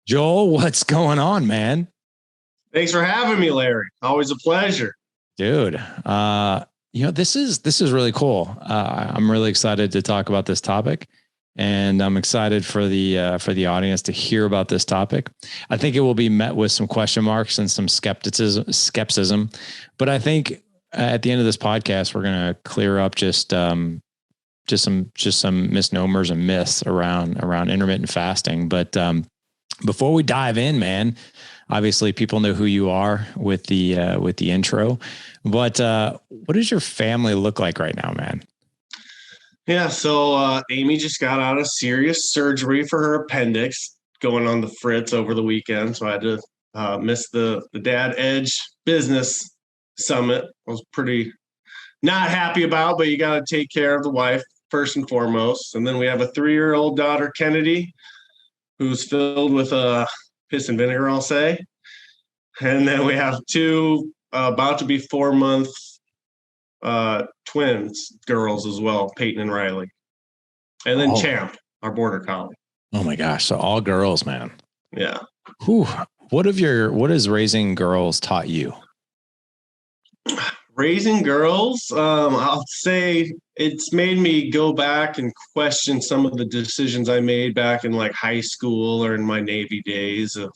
Joel, what's going on, man? Thanks for having me, Larry. Always a pleasure. Dude, this is really cool. I'm really excited to talk about this topic, and I'm excited for the audience to hear about this topic. I think it will be met with some question marks and some skepticism, but I think at the end of this podcast, we're going to clear up just some misnomers and myths around intermittent fasting. But before we dive in, man, obviously people know who you are with the intro, but what does your family look like right now, man? Yeah, so Amy just got out of serious surgery for her appendix going on the fritz over the weekend. So I had to miss the Dad Edge business summit. I was pretty not happy about, but you got to take care of the wife first and foremost. And then we have a 3-year-old daughter, Kennedy, who's filled with piss and vinegar, I'll say. And then we have two about to be 4-month twins girls as well, Peyton and Riley. And then Champ, our border collie. Oh my gosh. So all girls, man. Yeah. Whew. What has raising girls taught you? Raising girls, I'll say it's made me go back and question some of the decisions I made back in like high school or in my Navy days of,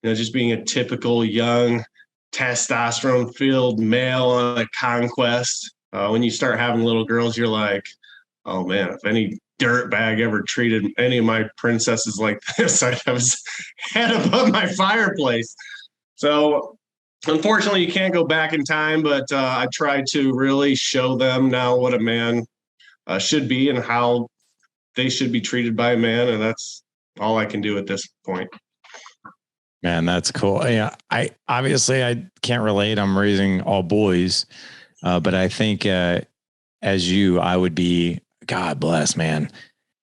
just being a typical young testosterone-filled male on a conquest. When you start having little girls, you're like, oh man, if any dirtbag ever treated any of my princesses like this, I'd have his head above my fireplace. So unfortunately, you can't go back in time, but I try to really show them now what a man should be and how they should be treated by a man. And that's all I can do at this point. Man, that's cool. Yeah, I can't relate. I'm raising all boys, but I think as you, I would be, God bless, man.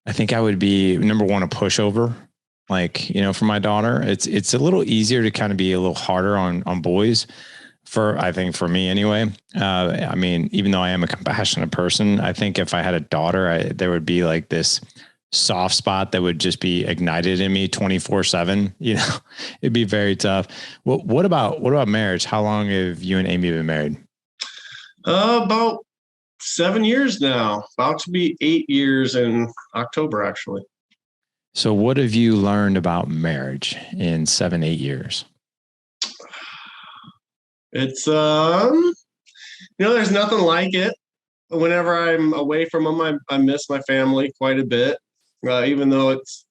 I think I would be number one, a pushover. Like, for my daughter, it's a little easier to kind of be a little harder on boys. I think for me anyway. I mean, even though I am a compassionate person, I think if I had a daughter, there would be like this soft spot that would just be ignited in me 24/7. It'd be very tough. Well, what about marriage? How long have you and Amy been married? About 7 years now, about to be 8 years in October, actually. So what have you learned about marriage in 7-8 years? It's, there's nothing like it. Whenever I'm away from them, I miss my family quite a bit. Even though it's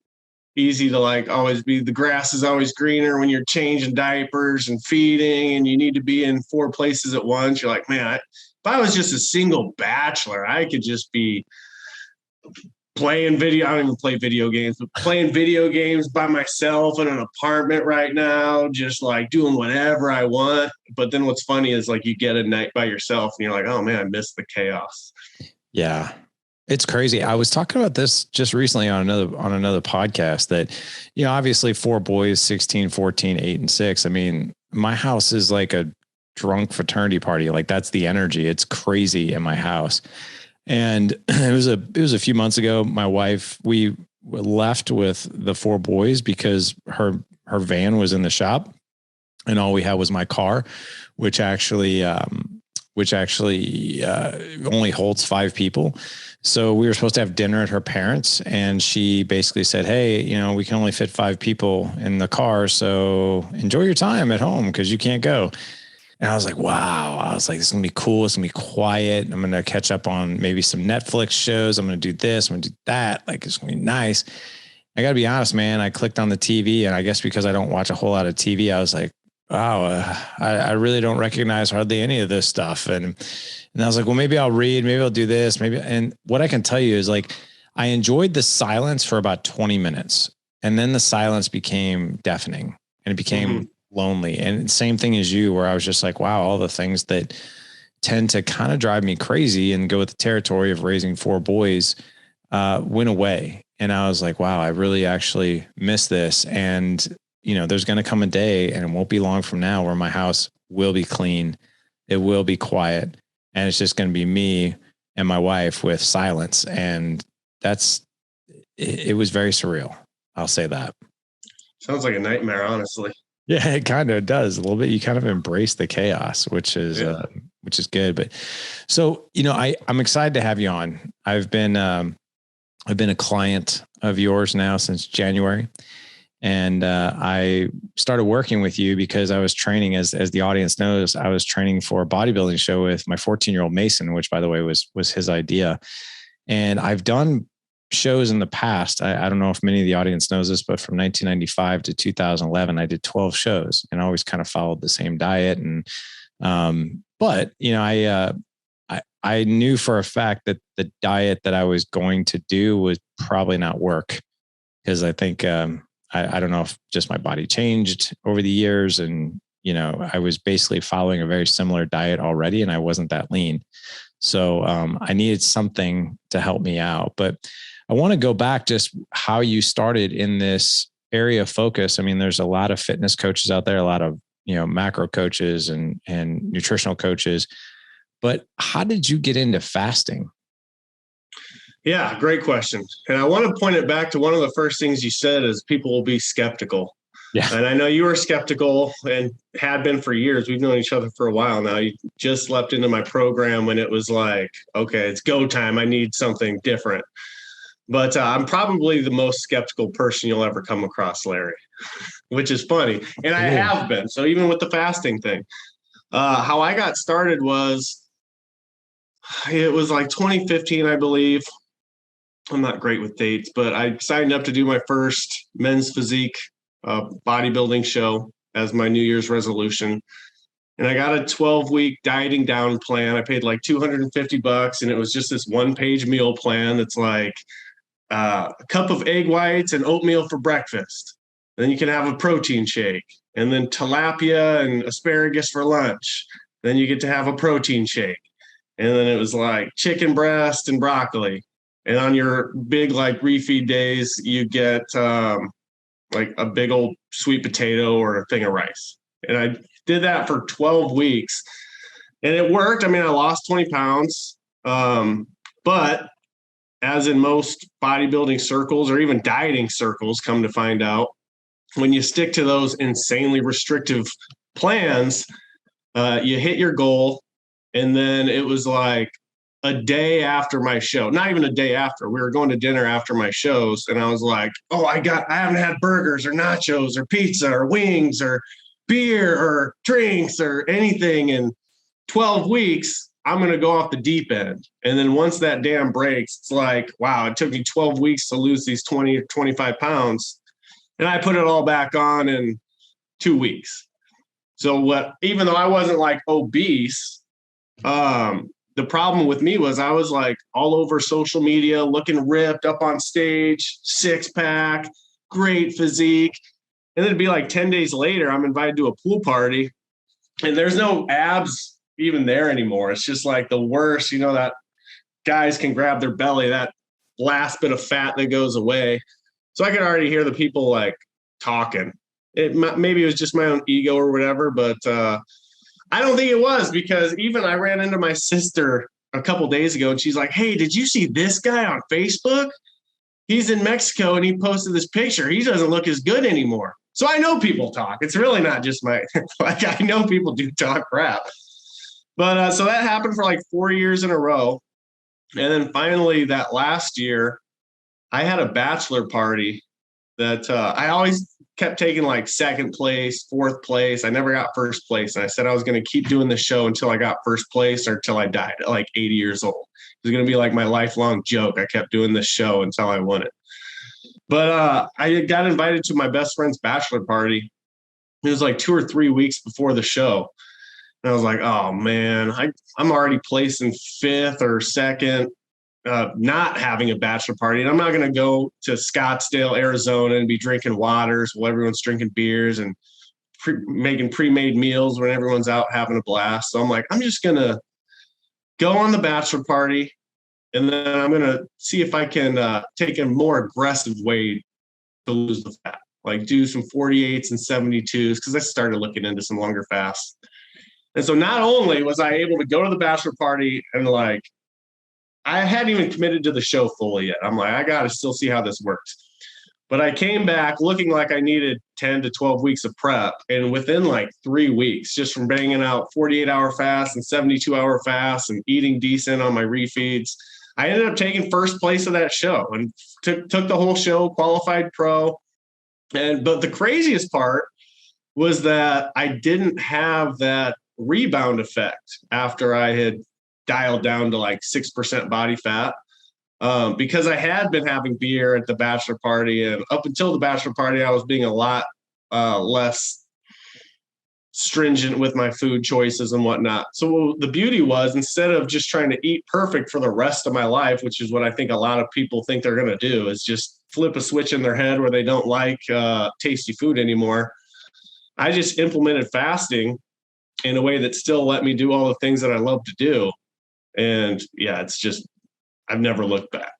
easy to always be, the grass is always greener when you're changing diapers and feeding and you need to be in 4 places at once. You're like, man, if I was just a single bachelor, I could just be playing video. I don't even play video games, but playing video games by myself in an apartment right now, just doing whatever I want. But then what's funny is you get a night by yourself and you're like, oh man, I miss the chaos. Yeah. It's crazy. I was talking about this just recently on another podcast that, obviously 4 boys, 16, 14, 8, and 6. I mean, my house is like a drunk fraternity party. Like that's the energy. It's crazy in my house. And it was a few months ago. My wife, we left with the 4 boys because her van was in the shop and all we had was my car, which actually only holds 5 people. So we were supposed to have dinner at her parents, and she basically said, hey, we can only fit 5 people in the car. So enjoy your time at home because you can't go. And I was like, wow. I was like, this is going to be cool. It's going to be quiet. I'm going to catch up on maybe some Netflix shows. I'm going to do this. I'm going to do that. It's going to be nice. I got to be honest, man. I clicked on the TV, and I guess because I don't watch a whole lot of TV, I was like, wow, I really don't recognize hardly any of this stuff. And I was like, well, maybe I'll read, maybe I'll do this, maybe. And what I can tell you is I enjoyed the silence for about 20 minutes. And then the silence became deafening and it became lonely. And same thing as you, where I was just like, wow, all the things that tend to kind of drive me crazy and go with the territory of raising 4 boys went away. And I was like, wow, I really actually miss this. And there's going to come a day, and it won't be long from now, where my house will be clean. It will be quiet. And it's just going to be me and my wife with silence. And it was very surreal. I'll say that. Sounds like a nightmare, honestly. Yeah, it kind of does a little bit. You kind of embrace the chaos, Yeah. which is good. But so, I'm excited to have you on. I've been a client of yours now since January. And I started working with you because I was training, as the audience knows, I was training for a bodybuilding show with my 14-year-old Mason, which, by the way, was his idea. And I've done shows in the past. I don't know if many of the audience knows this, but from 1995 to 2011, I did 12 shows, and I always kind of followed the same diet. And but I knew for a fact that the diet that I was going to do would probably not work, because I think I don't know if just my body changed over the years, and I was basically following a very similar diet already, and I wasn't that lean. So I needed something to help me out. But I want to go back just how you started in this area of focus. I mean, there's a lot of fitness coaches out there, a lot of macro coaches and nutritional coaches. But how did you get into fasting? Yeah, great question. And I want to point it back to one of the first things you said is people will be skeptical. Yeah. And I know you were skeptical and had been for years. We've known each other for a while now. You just leapt into my program when it was like, okay, it's go time. I need something different. But I'm probably the most skeptical person you'll ever come across, Larry, which is funny. And I have been. So even with the fasting thing, how I got started it was like 2015, I believe. I'm not great with dates, but I signed up to do my first men's physique bodybuilding show as my New Year's resolution. And I got a 12-week dieting down plan. I paid like $250, and it was just this one-page meal plan that's like a cup of egg whites and oatmeal for breakfast. Then you can have a protein shake, and then tilapia and asparagus for lunch. Then you get to have a protein shake. And then it was like chicken breast and broccoli. And on your big like refeed days, you get like a big old sweet potato or a thing of rice. And I did that for 12 weeks, and it worked. I mean, I lost 20 pounds. But as in most bodybuilding circles or even dieting circles, come to find out, when you stick to those insanely restrictive plans, you hit your goal. And then it was like a day after my show, not even a day after, we were going to dinner after my shows. And I was like, oh, I haven't had burgers or nachos or pizza or wings or beer or drinks or anything in 12 weeks. I'm going to go off the deep end. And then once that dam breaks, it's like, wow, it took me 12 weeks to lose these 20 or 25 pounds. And I put it all back on in 2 weeks. So even though I wasn't like obese, the problem with me was I was like all over social media, looking ripped, up on stage, 6-pack, great physique. And then it'd be like 10 days later, I'm invited to a pool party, and there's no abs even there anymore. It's just like the worst, that guys can grab their belly, that last bit of fat that goes away. So I could already hear the people like talking. Maybe it was just my own ego or whatever, but I don't think it was, because even I ran into my sister a couple days ago, and she's like, hey, did you see this guy on Facebook? He's in Mexico, and he posted this picture. He doesn't look as good anymore. So I know people talk. It's really not just like I know people do talk crap. But so that happened for like 4 years in a row. And then finally that last year, I had a bachelor party that I always kept taking like second place, fourth place. I never got first place. And I said I was going to keep doing the show until I got first place or until I died at like 80 years old. It was going to be like my lifelong joke. I kept doing this show until I won it. But I got invited to my best friend's bachelor party. It was like 2 or 3 weeks before the show. And I was like, oh, man, I'm already placing fifth or second, not having a bachelor party. And I'm not going to go to Scottsdale, Arizona and be drinking waters while everyone's drinking beers and making pre-made meals when everyone's out having a blast. So I'm like, I'm just going to go on the bachelor party, and then I'm going to see if I can take a more aggressive way to lose the fat, like do some 48s and 72s, because I started looking into some longer fasts. And so not only was I able to go to the bachelor party and like, I hadn't even committed to the show fully yet. I'm like, I got to still see how this works. But I came back looking like I needed 10 to 12 weeks of prep. And within like 3 weeks, just from banging out 48-hour fasts and 72-hour fasts and eating decent on my refeeds, I ended up taking first place of that show and took the whole show, qualified pro. But the craziest part was that I didn't have that rebound effect after I had dialed down to like 6% body fat. Because I had been having beer at the bachelor party, and up until the bachelor party, I was being a lot less stringent with my food choices and whatnot. So the beauty was, instead of just trying to eat perfect for the rest of my life, which is what I think a lot of people think they're going to do, is just flip a switch in their head where they don't like tasty food anymore. I just implemented fasting in a way that still let me do all the things that I love to do. And yeah, it's just, I've never looked back.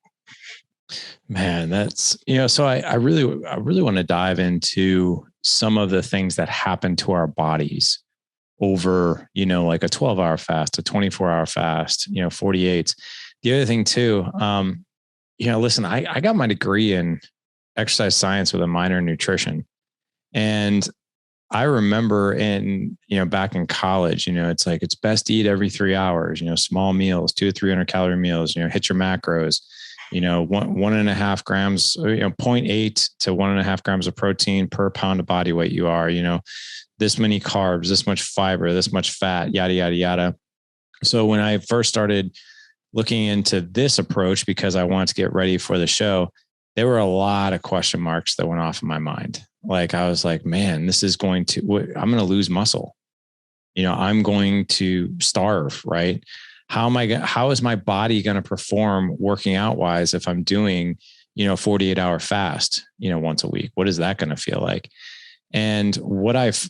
Man, that's, so I really want to dive into some of the things that happen to our bodies over, like a 12-hour fast, a 24-hour fast, 48. The other thing too, listen, I got my degree in exercise science with a minor in nutrition. And I remember back in college, it's like, it's best to eat every 3 hours, small meals, 200 to 300 calorie meals, hit your macros, 1.5 grams, 0.8 to 1.5 grams of protein per pound of body weight you are, this many carbs, this much fiber, this much fat, yada, yada, yada. So when I first started looking into this approach, because I wanted to get ready for the show, there were a lot of question marks that went off in my mind. Like, I was like, man, this is I'm going to lose muscle. I'm going to starve, right? How is my body going to perform working out wise if I'm doing, 48-hour fast, once a week? What is that going to feel like? And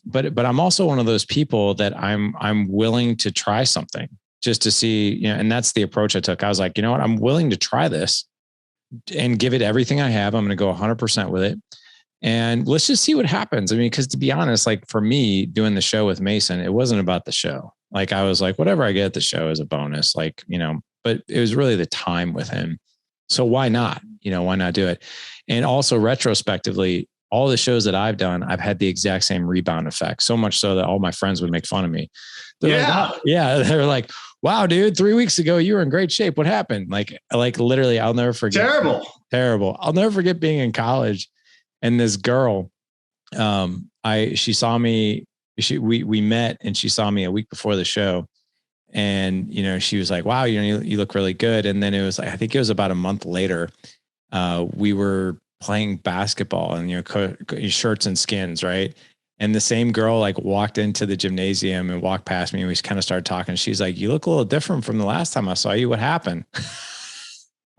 but I'm also one of those people that I'm willing to try something just to see, and that's the approach I took. I was like, you know what? I'm willing to try this and give it everything I have. I'm going to go 100% with it. And let's just see what happens. I mean, because to be honest, like for me doing the show with Mason, it wasn't about the show. Like I was like, whatever I get at the show is a bonus, like, but it was really the time with him. So why not? Why not do it? And also retrospectively, all the shows that I've done, I've had the exact same rebound effect. So much so that all my friends would make fun of me. They're like, wow, dude, 3 weeks ago, you were in great shape. What happened? Like literally, I'll never forget. Terrible. I'll never forget being in college. And this girl, she saw me, we met and she saw me a week before the show. And, she was like, wow, you look really good. And then it was like, I think it was about a month later, we were playing basketball and, shirts and skins. Right. And the same girl like walked into the gymnasium and walked past me and we kind of started talking. She's like, you look a little different from the last time I saw you. What happened?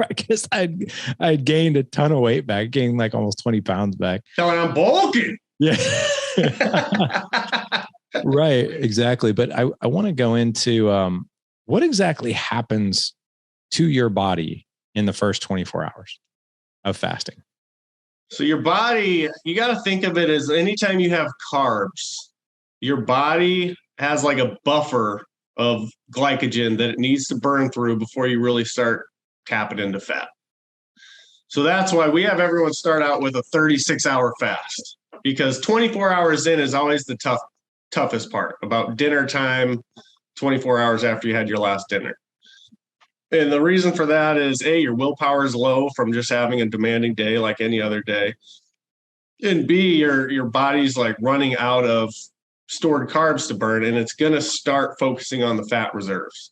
I guess I'd gained a ton of weight back, gained like almost 20 pounds back. Telling I'm bulking. Yeah. Right. Exactly. But I want to go into what exactly happens to your body in the first 24 hours of fasting. So your body, you got to think of it as anytime you have carbs, your body has like a buffer of glycogen that it needs to burn through before you really start tapping into fat. So that's why we have everyone start out with a 36-hour fast, because 24 hours in is always the toughest part, about dinner time, 24 hours after you had your last dinner. And the reason for that is A, your willpower is low from just having a demanding day like any other day. And B, your body's like running out of stored carbs to burn, and it's going to start focusing on the fat reserves.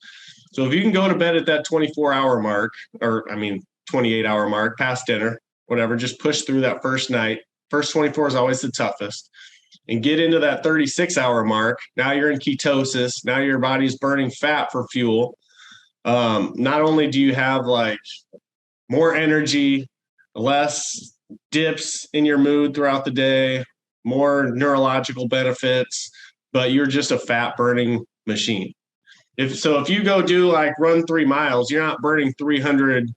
So if you can go to bed at that 24-hour mark, 28-hour mark, past dinner, whatever, just push through that first night. First 24 is always the toughest. And get into that 36-hour mark. Now you're in ketosis. Now your body's burning fat for fuel. Not only do you have like more energy, less dips in your mood throughout the day, more neurological benefits, but you're just a fat burning machine. If you go do like run 3 miles, you're not burning 300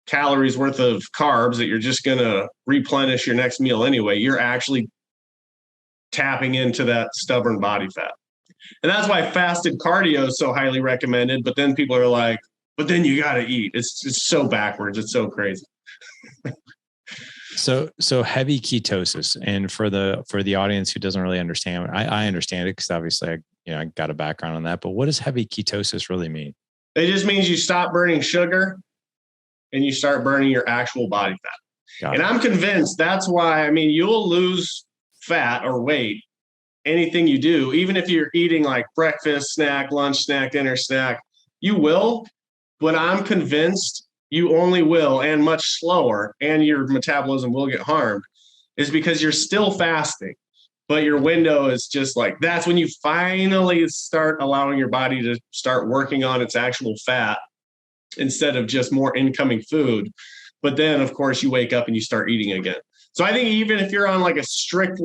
calories worth of carbs that you're just going to replenish your next meal anyway. You're actually tapping into that stubborn body fat. And that's why fasted cardio is so highly recommended. But then people are like, but then you got to eat. It's so backwards. It's so crazy. So heavy ketosis, and for the audience who doesn't really understand, I understand it because obviously I got a background on that. But what does heavy ketosis really mean? It just means you stop burning sugar and you start burning your actual body fat. Got And it. I'm convinced that's why, I mean, you'll lose fat or weight, anything you do, even if you're eating like breakfast snack, lunch snack, dinner snack, you will. But I'm convinced you only will, and much slower, and your metabolism will get harmed, is because you're still fasting. But your window is just like, that's when you finally start allowing your body to start working on its actual fat instead of just more incoming food. But then, of course, you wake up and you start eating again. So I think even if you're on like a strict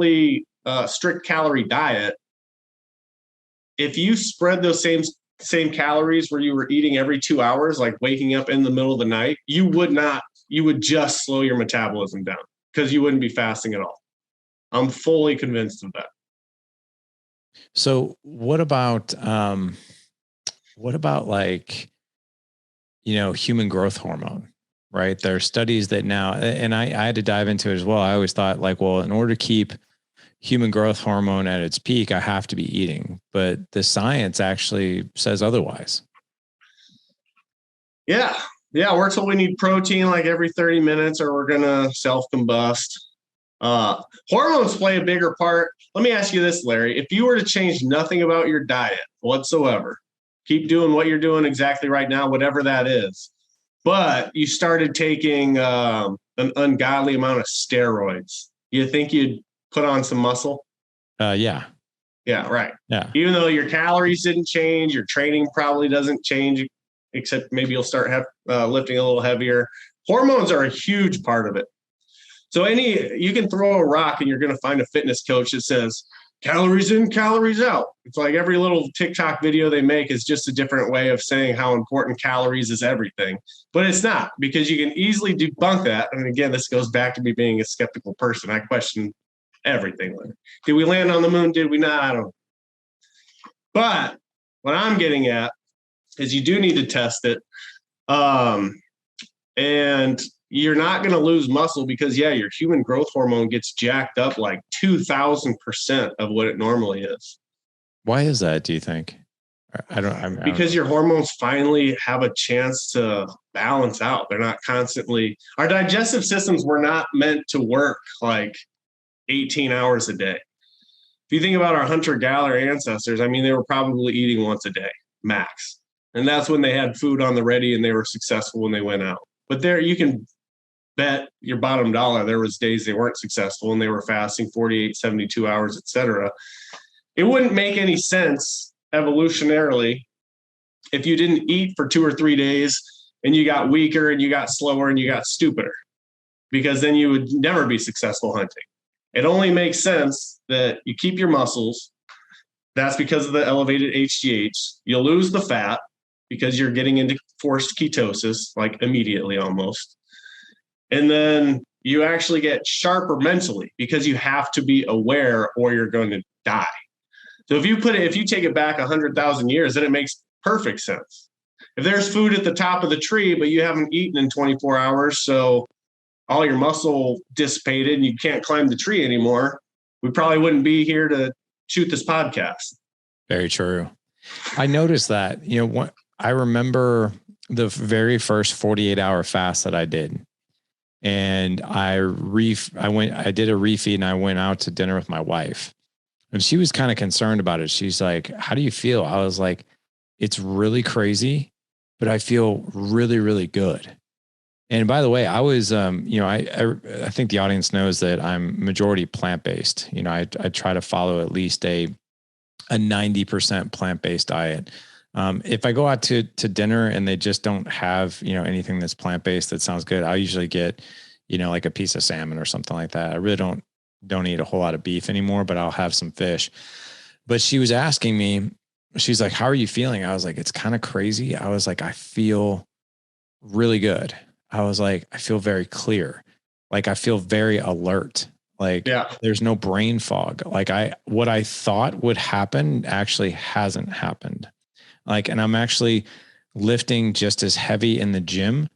calorie diet, if you spread those same calories where you were eating every 2 hours, like waking up in the middle of the night, you would just slow your metabolism down because you wouldn't be fasting at all. I'm fully convinced of that. So what about like, human growth hormone, right? There are studies that now, and I had to dive into it as well. I always thought like, well, in order to keep human growth hormone at its peak, I have to be eating, but the science actually says otherwise. Yeah. Yeah. We're told we need protein like every 30 minutes or we're going to self combust. Hormones play a bigger part. Let me ask you this, Larry. If you were to change nothing about your diet whatsoever, keep doing what you're doing exactly right now, whatever that is, but you started taking an ungodly amount of steroids, you think you'd put on some muscle? Yeah. Yeah, right. Yeah. Even though your calories didn't change, your training probably doesn't change, except maybe you'll start lifting a little heavier. Hormones are a huge part of it. So you can throw a rock and you're going to find a fitness coach that says calories in, calories out. It's like every little TikTok video they make is just a different way of saying how important calories is everything. But it's not, because you can easily debunk that. And again, this goes back to me being a skeptical person. I question everything. Did we land on the moon? Did we not? I don't know. But what I'm getting at is you do need to test it. And you're not going to lose muscle because, yeah, your human growth hormone gets jacked up like 2,000% of what it normally is. Why is that, do you think? Because your hormones finally have a chance to balance out. They're not constantly, our digestive systems were not meant to work like 18 hours a day. If you think about our hunter-gatherer ancestors, I mean, they were probably eating once a day, max. And that's when they had food on the ready and they were successful when they went out. But there, you can bet your bottom dollar there was days they weren't successful and they were fasting 48, 72 hours, etc. It wouldn't make any sense evolutionarily if you didn't eat for 2 or 3 days and you got weaker and you got slower and you got stupider, because then you would never be successful hunting. It only makes sense that you keep your muscles. That's because of the elevated HGH. You'll lose the fat because you're getting into forced ketosis, like immediately almost. And then you actually get sharper mentally because you have to be aware or you're going to die. So if you take it back 100,000 years, then it makes perfect sense. If there's food at the top of the tree, but you haven't eaten in 24 hours, so all your muscle dissipated and you can't climb the tree anymore, we probably wouldn't be here to shoot this podcast. Very true. I noticed that, I remember the very first 48-hour fast that I did. And I did a refeed and I went out to dinner with my wife and she was kind of concerned about it. She's like, how do you feel? I was like, it's really crazy, but I feel really, really good. And by the way, I was, I think the audience knows that I'm majority plant-based. I try to follow at least a 90% plant-based diet. If I go out to dinner and they just don't have, anything that's plant-based that sounds good, I usually get, like a piece of salmon or something like that. I really don't eat a whole lot of beef anymore, but I'll have some fish. But she was asking me, she's like, how are you feeling? I was like, it's kind of crazy. I was like, I feel really good. I was like, I feel very clear. Like I feel very alert. Like There's no brain fog. Like what I thought would happen actually hasn't happened. And I'm actually lifting just as heavy in the gym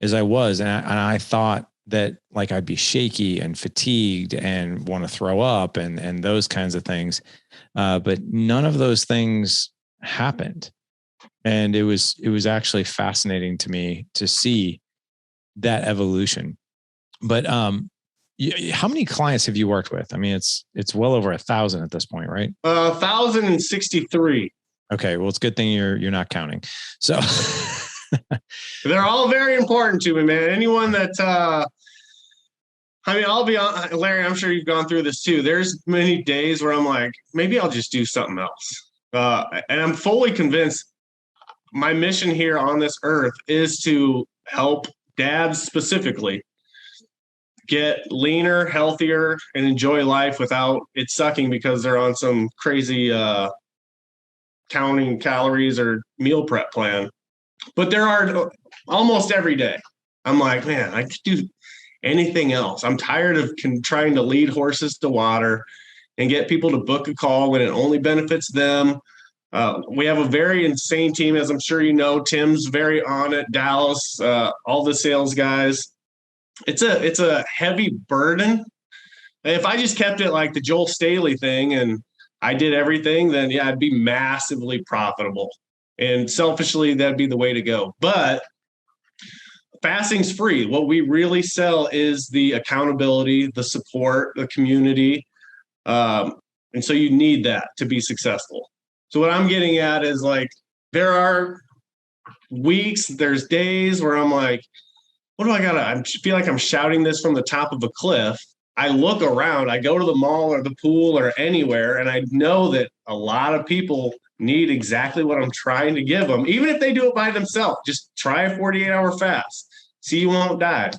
as I was. And I thought that like I'd be shaky and fatigued and want to throw up and those kinds of things. But none of those things happened. And it was actually fascinating to me to see that evolution. But how many clients have you worked with? I mean, it's well over 1,000 at this point, right? 1,063. Okay, well, it's a good thing you're not counting. So they're all very important to me, man. Anyone that I mean, I'll be on, Larry, I'm sure you've gone through this too. There's many days where I'm like, maybe I'll just do something else. And I'm fully convinced my mission here on this earth is to help dads specifically get leaner, healthier, and enjoy life without it sucking because they're on some crazy counting calories or meal prep plan. But there are almost every day. I'm like, man, I could do anything else. I'm tired of trying to lead horses to water and get people to book a call when it only benefits them. We have a very insane team, as I'm sure you know. Tim's very on it. Dallas, all the sales guys. It's a heavy burden. If I just kept it like the Joel Staley thing and I did everything, then yeah, I'd be massively profitable. And selfishly, that'd be the way to go. But fasting's free. What we really sell is the accountability, the support, the community. And so you need that to be successful. So what I'm getting at is like, there are weeks, there's days where I'm like, what do I gotta? I feel like I'm shouting this from the top of a cliff. I look around, I go to the mall or the pool or anywhere, and I know that a lot of people need exactly what I'm trying to give them, even if they do it by themselves. Just try a 48-hour fast. See, you won't die.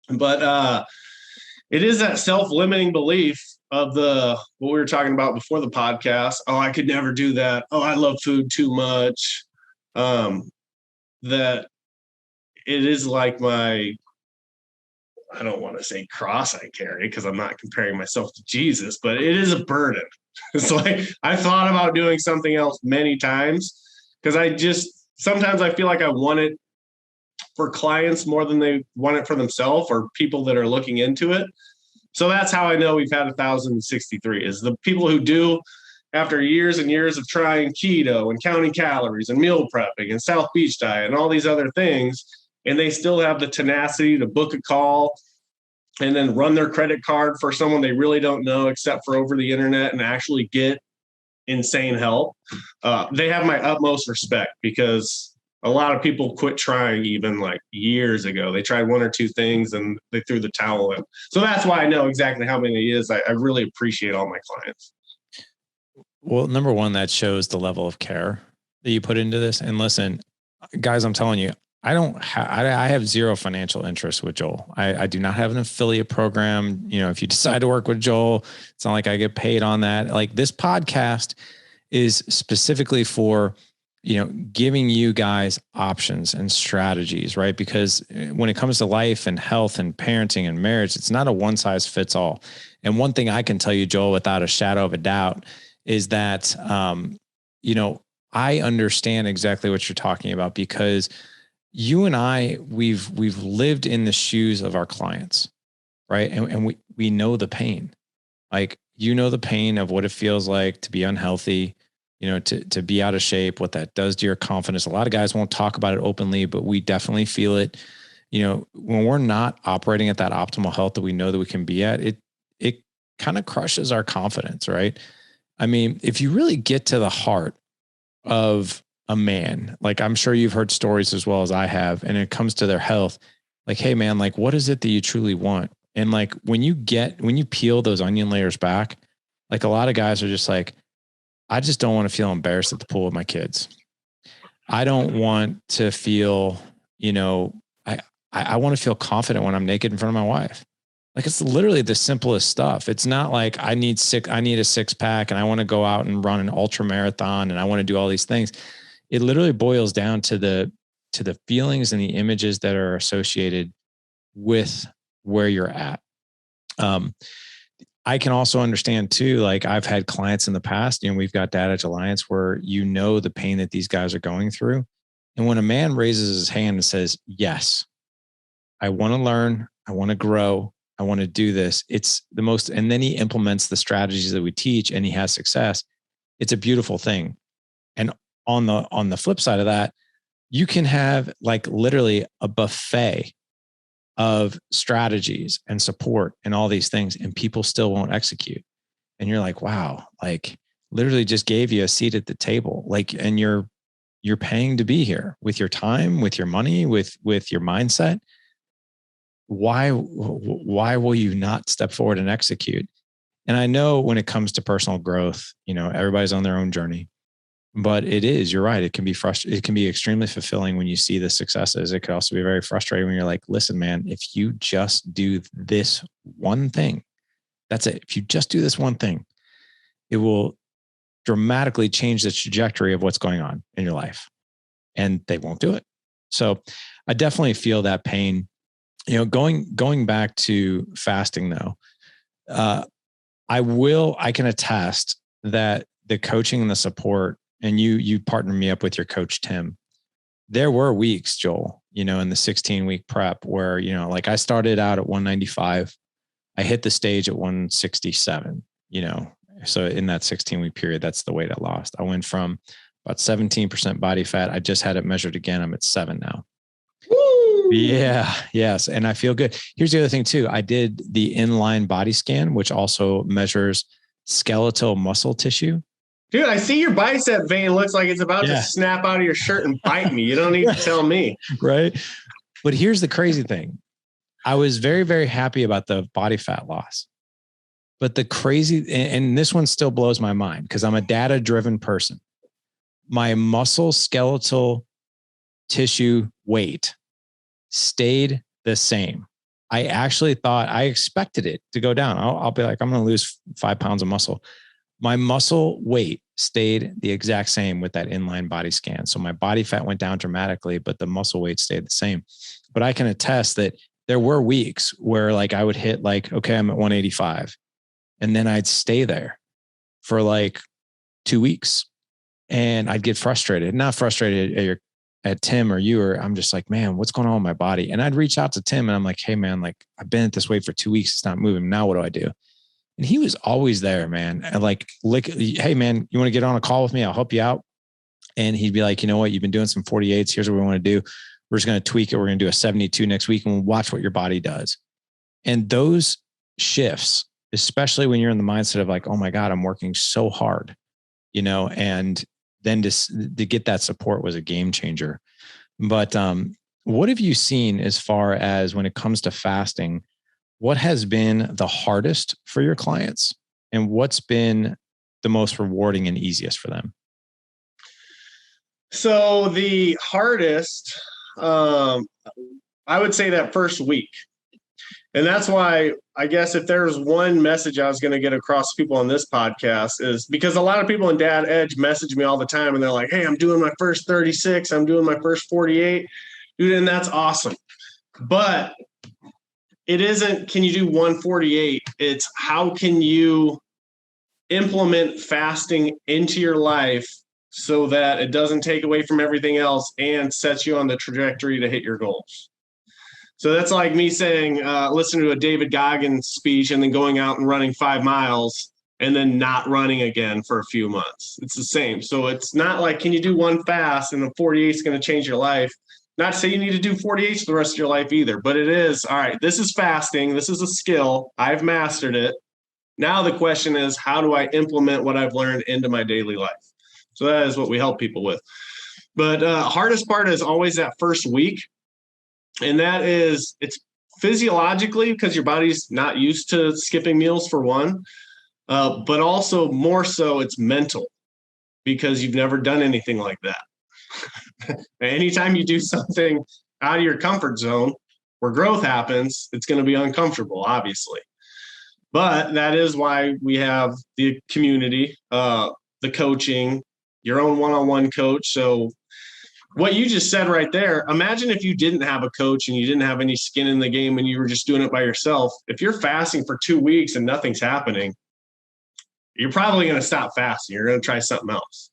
But it is that self-limiting belief of what we were talking about before the podcast. Oh, I could never do that. Oh, I love food too much. That it is like I don't want to say cross I carry because I'm not comparing myself to Jesus, but it is a burden. It's like I thought about doing something else many times because sometimes I feel like I want it for clients more than they want it for themselves or people that are looking into it. So that's how I know we've had 1,063 is the people who do after years and years of trying keto and counting calories and meal prepping and South Beach diet and all these other things. And they still have the tenacity to book a call and then run their credit card for someone they really don't know except for over the internet and actually get insane help. They have my utmost respect because a lot of people quit trying even like years ago. They tried one or two things and they threw the towel in. So that's why I know exactly how many it is. I really appreciate all my clients. Well, number one, that shows the level of care that you put into this. And listen, guys, I'm telling you, I have zero financial interest with Joel. I do not have an affiliate program. You know, if you decide to work with Joel, it's not like I get paid on that. Like this podcast is specifically for, giving you guys options and strategies, right? Because when it comes to life and health and parenting and marriage, it's not a one size fits all. And one thing I can tell you, Joel, without a shadow of a doubt, is that, I understand exactly what you're talking about because you and I, we've lived in the shoes of our clients, right? And we know the pain, like, the pain of what it feels like to be unhealthy, to be out of shape, what that does to your confidence. A lot of guys won't talk about it openly, but we definitely feel it. When we're not operating at that optimal health that we know that we can be at, it kind of crushes our confidence, right? I mean, if you really get to the heart of a man, like I'm sure you've heard stories as well as I have, and it comes to their health, like, hey man, like what is it that you truly want? And like when you peel those onion layers back, like a lot of guys are just like, I just don't want to feel embarrassed at the pool with my kids. I don't want to feel, I want to feel confident when I'm naked in front of my wife. Like it's literally the simplest stuff. It's not like I need a six pack and I want to go out and run an ultra marathon and I want to do all these things. It literally boils down to the feelings and the images that are associated with where you're at. I can also understand too, like I've had clients in the past, we've got Dad Edge Alliance where the pain that these guys are going through. And when a man raises his hand and says, yes, I want to learn, I want to grow. I want to do this. It's the most, and then he implements the strategies that we teach and he has success. It's a beautiful thing. And on the flip side of that, you can have like literally a buffet of strategies and support and all these things, and people still won't execute. And you're like, wow, like literally just gave you a seat at the table. Like, and you're paying to be here with your time, with your money, with your mindset. Why will you not step forward and execute? And I know when it comes to personal growth, everybody's on their own journey, but you're right. It can be frustrating. It can be extremely fulfilling when you see the successes. It could also be very frustrating when you're like, listen, man, if you just do this one thing, that's it. If you just do this one thing, it will dramatically change the trajectory of what's going on in your life, and they won't do it. So I definitely feel that pain. Going back to fasting though, I can attest that the coaching and the support, and you partnered me up with your coach, Tim. There were weeks, Joel, in the 16-week prep where, like I started out at 195. I hit the stage at 167, so in that 16-week period, that's the weight I lost. I went from about 17% body fat. I just had it measured again. I'm at 7 now. Woo! Yeah. Yes. And I feel good. Here's the other thing too. I did the inline body scan, which also measures skeletal muscle tissue. Dude, I see your bicep vein looks like it's about to snap out of your shirt and bite me. You don't need to tell me. Right. But here's the crazy thing. I was very, very happy about the body fat loss. But the crazy, and this one still blows my mind because I'm a data-driven person. My muscle skeletal tissue weight stayed the same. I actually thought, I expected it to go down. I'll be like, I'm going to lose 5 pounds of muscle. My muscle weight stayed the exact same with that inline body scan. So my body fat went down dramatically, but the muscle weight stayed the same. But I can attest that there were weeks where like I would hit like, okay, I'm at 185. And then I'd stay there for like 2 weeks and I'd get frustrated, not frustrated at Tim or you, or I'm just like, man, what's going on with my body? And I'd reach out to Tim and I'm like, hey man, like I've been at this weight for 2 weeks. It's not moving. Now what do I do? And he was always there, man. And like, hey man, you want to get on a call with me? I'll help you out. And he'd be like, you know what? You've been doing some 48s. Here's what we want to do. We're just going to tweak it. We're going to do a 72 next week and we'll watch what your body does. And those shifts, especially when you're in the mindset of like, oh my God, I'm working so hard, and then to get that support was a game changer. But what have you seen as far as when it comes to fasting? What has been the hardest for your clients and what's been the most rewarding and easiest for them? So the hardest, I would say that first week. And that's why I guess if there's one message I was going to get across to people on this podcast is because a lot of people in Dad Edge message me all the time and they're like, hey, I'm doing my first 36. I'm doing my first 48. Dude, and that's awesome. But it isn't, can you do 148? It's how can you implement fasting into your life so that it doesn't take away from everything else and sets you on the trajectory to hit your goals. So that's like me saying, listen to a David Goggins speech and then going out and running 5 miles and then not running again for a few months. It's the same. So it's not like, can you do one fast and the 48 is going to change your life? Not to say you need to do 48 the rest of your life either, but it is, all right, this is fasting. This is a skill. I've mastered it. Now the question is, how do I implement what I've learned into my daily life? So that is what we help people with. But hardest part is always that first week. And that is, it's physiologically because your body's not used to skipping meals for one, but also more so it's mental because you've never done anything like that. Anytime you do something out of your comfort zone where growth happens, it's going to be uncomfortable, obviously. But that is why we have the community, the coaching, your own one-on-one coach. So what you just said right there, imagine if you didn't have a coach and you didn't have any skin in the game and you were just doing it by yourself. If you're fasting for 2 weeks and nothing's happening, you're probably going to stop fasting. You're going to try something else.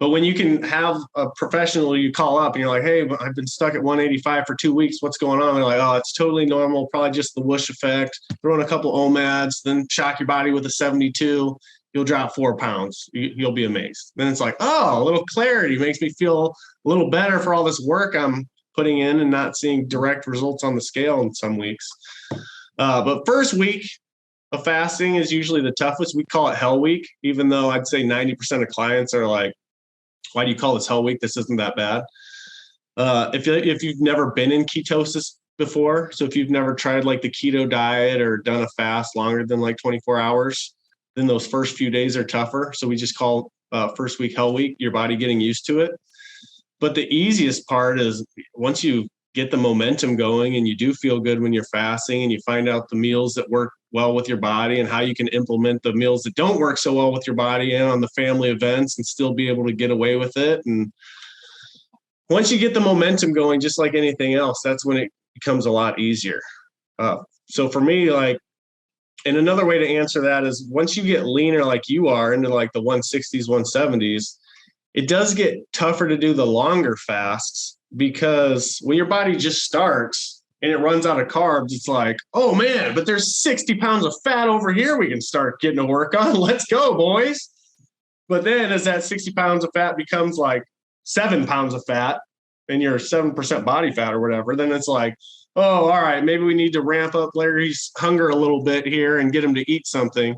But when you can have a professional, you call up and you're like, hey, I've been stuck at 185 for 2 weeks. What's going on? They're like, oh, it's totally normal. Probably just the whoosh effect. Throw in a couple OMADs, then shock your body with a 72. You'll drop 4 pounds. You'll be amazed. Then it's like, oh, a little clarity makes me feel a little better for all this work I'm putting in and not seeing direct results on the scale in some weeks. But first week of fasting is usually the toughest. We call it hell week, even though I'd say 90% of clients are like, why do you call this hell week? This isn't that bad. If you've never been in ketosis before, so if you've never tried like the keto diet or done a fast longer than like 24 hours, then those first few days are tougher. So we just call first week hell week, your body getting used to it. But the easiest part is once you get the momentum going and you do feel good when you're fasting and you find out the meals that work well with your body and how you can implement the meals that don't work so well with your body and on the family events and still be able to get away with it. And once you get the momentum going, just like anything else, that's when it becomes a lot easier. So for me, like, and another way to answer that is once you get leaner like you are into like the 160s, 170s, it does get tougher to do the longer fasts because when your body just starts and it runs out of carbs, it's like, oh man, but there's 60 pounds of fat over here we can start getting to work on. Let's go, boys. But then as that 60 pounds of fat becomes like 7 pounds of fat and you're 7% body fat or whatever, then it's like, oh, all right, maybe we need to ramp up Larry's hunger a little bit here and get him to eat something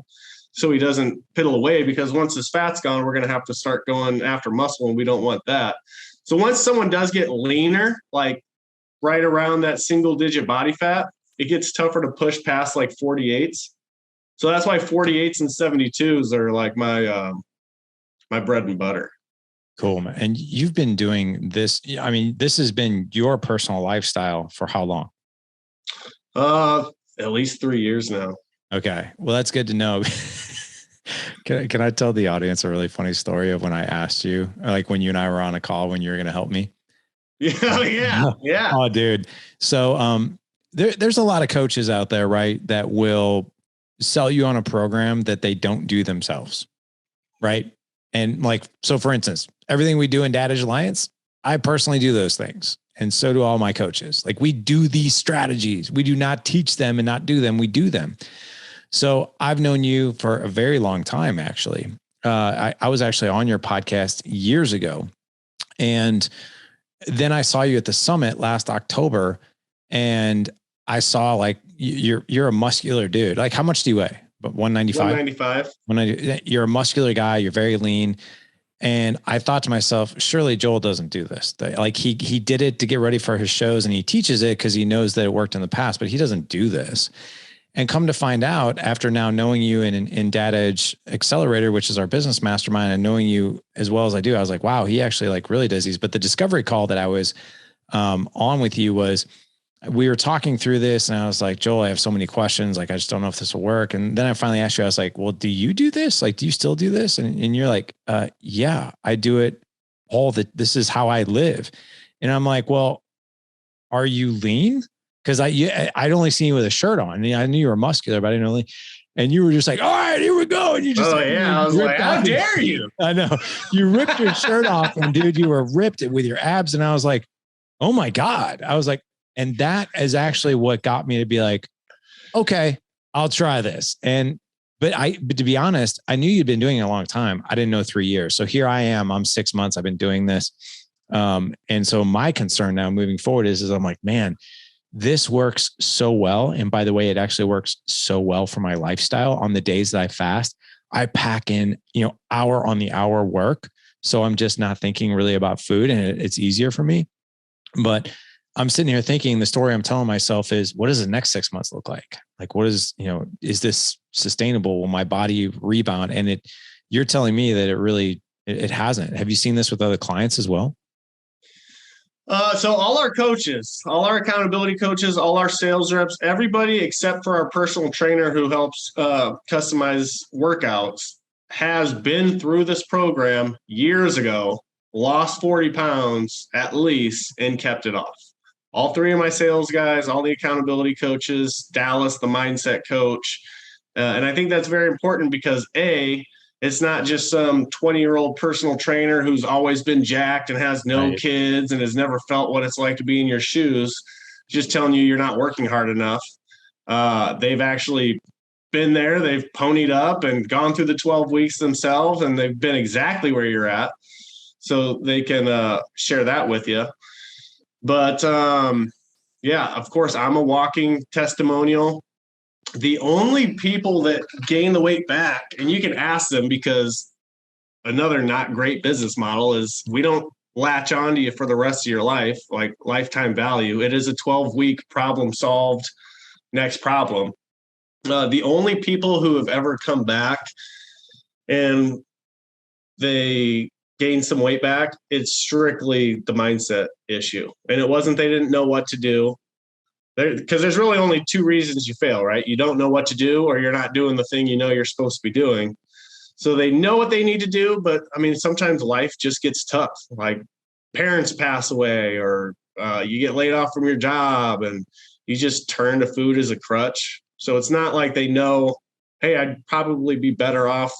so he doesn't piddle away, because once his fat's gone, we're going to have to start going after muscle, and we don't want that. So once someone does get leaner, like right around that single digit body fat, it gets tougher to push past like 48s. So that's why 48s and 72s are like my bread and butter. Cool, man. And you've been doing this. I mean, this has been your personal lifestyle for how long? At least 3 years now. Okay. Well, that's good to know. Can I tell the audience a really funny story of when I asked you, like when you and I were on a call when you were going to help me? Yeah. Oh, dude. So, there's a lot of coaches out there, right, that will sell you on a program that they don't do themselves, right? And like, so for instance, everything we do in Dad Age Alliance, I personally do those things. And so do all my coaches. Like we do these strategies. We do not teach them and not do them. We do them. So I've known you for a very long time, actually. I was actually on your podcast years ago. And then I saw you at the summit last October, and I saw like you're a muscular dude. Like how much do you weigh? But 195? 190. You're a muscular guy. You're very lean. And I thought to myself, surely Joel doesn't do this. Like he did it to get ready for his shows and he teaches it because he knows that it worked in the past, but he doesn't do this. And come to find out, after now knowing you in Dad Age Accelerator, which is our business mastermind, and knowing you as well as I do, I was like, wow, he actually like really does these. But the discovery call that I was on with you was, we were talking through this and I was like, Joel, I have so many questions. Like, I just don't know if this will work. And then I finally asked you, I was like, well, do you do this? Like, do you still do this? And you're like, yeah, I do it this is how I live. And I'm like, well, are you lean? Cause I'd only seen you with a shirt on. I knew you were muscular, but I didn't know. And you were just like, all right, here we go. And you just, I was like, how dare you? I know you ripped your shirt off and dude, you were ripped it with your abs. And I was like, oh my God. I was like, and that is actually what got me to be like, okay, I'll try this. But to be honest, I knew you'd been doing it a long time. I didn't know 3 years. So here I am, I'm 6 months. I've been doing this. And so my concern now moving forward is I'm like, man, this works so well. And by the way, it actually works so well for my lifestyle. On the days that I fast, I pack in, hour on the hour work. So I'm just not thinking really about food and it's easier for me. But I'm sitting here thinking the story I'm telling myself is, what does the next 6 months look like? Like, what is, is this sustainable? Will my body rebound? And you're telling me that it hasn't. Have you seen this with other clients as well? So all our coaches, all our accountability coaches, all our sales reps, everybody except for our personal trainer who helps customize workouts has been through this program years ago, lost 40 pounds at least, and kept it off. All three of my sales guys, all the accountability coaches, Dallas, the mindset coach. And I think that's very important because It's not just some 20-year-old personal trainer who's always been jacked and has no Right. kids and has never felt what it's like to be in your shoes, just telling you you're not working hard enough. They've actually been there, they've ponied up and gone through the 12 weeks themselves, and they've been exactly where you're at. So they can share that with you. But yeah, of course, I'm a walking testimonial. The only people that gain the weight back, and you can ask them, because another not great business model is we don't latch on to you for the rest of your life, like lifetime value. It is a 12-week problem solved, next problem. The only people who have ever come back and they gain some weight back, it's strictly the mindset issue. And it wasn't they didn't know what to do. Because there's really only two reasons you fail, right? You don't know what to do, or you're not doing the thing you know you're supposed to be doing. So they know what they need to do, but I mean, sometimes life just gets tough. Like parents pass away, or you get laid off from your job, and you just turn to food as a crutch. So it's not like they know, hey, I'd probably be better off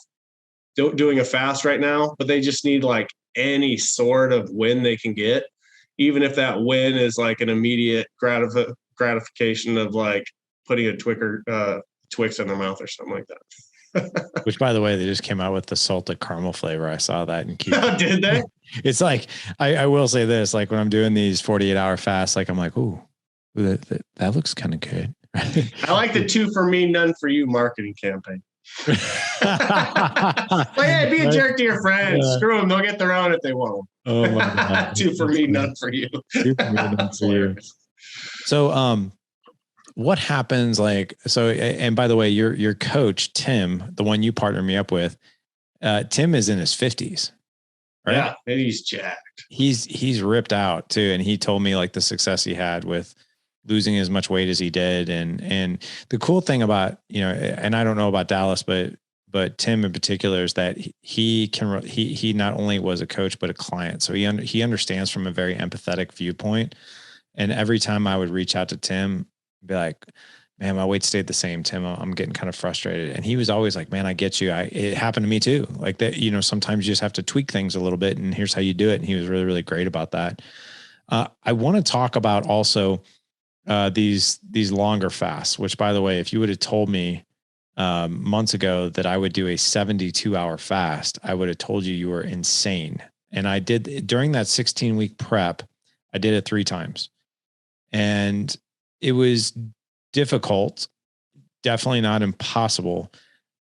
doing a fast right now, but they just need like any sort of win they can get, even if that win is like an immediate gratification of like putting a Twix in their mouth or something like that. Which, by the way, they just came out with the salted caramel flavor. I saw that in Did they? It's like, I will say this, like when I'm doing these 48-hour fasts, like I'm like, ooh, that looks kind of good. I like the 2 for me, none for you marketing campaign. Like, hey, be a jerk to your friends. Yeah. Screw them. They'll get their own if they want them. Oh my God. 2 for me, none for you. 2 for me, none for you. So, what happens and by the way, your coach, Tim, the one you partnered me up with, Tim is in his 50s, right? Yeah, and he's jacked. He's ripped out too. And he told me like the success he had with losing as much weight as he did. And the cool thing about, and I don't know about Dallas, but Tim in particular is that he not only was a coach, but a client. So he understands from a very empathetic viewpoint. And every time I would reach out to Tim, be like, man, my weight stayed the same, Tim. I'm getting kind of frustrated. And he was always like, man, I get you. It happened to me too. Like that, sometimes you just have to tweak things a little bit and here's how you do it. And he was really, really great about that. I want to talk about also these longer fasts, which by the way, if you would have told me months ago that I would do a 72-hour fast, I would have told you were insane. And I did during that 16-week prep, I did it 3 times. And it was difficult, definitely not impossible.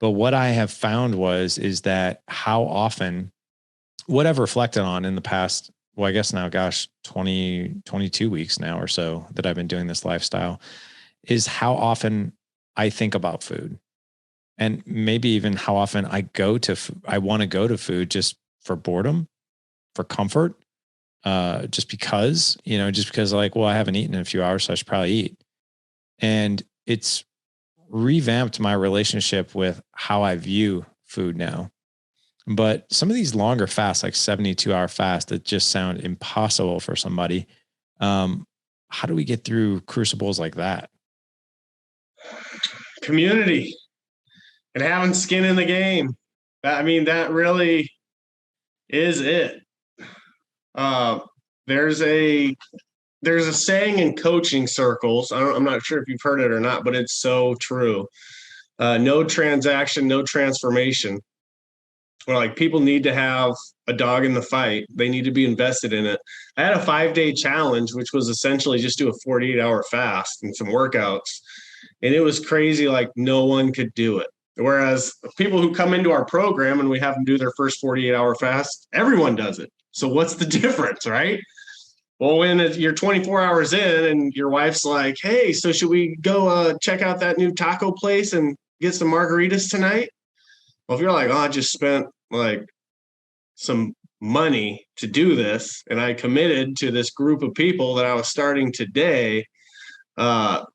But what I have found is that how often, what I've reflected on in the past, well, I guess now, 22 weeks now or so that I've been doing this lifestyle, is how often I think about food. And maybe even how often I want to go to food just for boredom, for comfort, just because like, well, I haven't eaten in a few hours, so I should probably eat. And it's revamped my relationship with how I view food now. But some of these longer fasts, like 72-hour fasts, that just sound impossible for somebody. How do we get through crucibles like that? Community and having skin in the game. That really is it. There's a saying in coaching circles. I'm not sure if you've heard it or not, but it's so true. No transaction, no transformation. Or like people need to have a dog in the fight. They need to be invested in it. I had a 5-day challenge, which was essentially just do a 48-hour fast and some workouts. And it was crazy. Like no one could do it. Whereas people who come into our program and we have them do their first 48-hour fast, everyone does it. So what's the difference, right? Well, when you're 24 hours in and your wife's like, hey, so should we go check out that new taco place and get some margaritas tonight? Well, if you're like, oh, I just spent like some money to do this and I committed to this group of people that I was starting today, those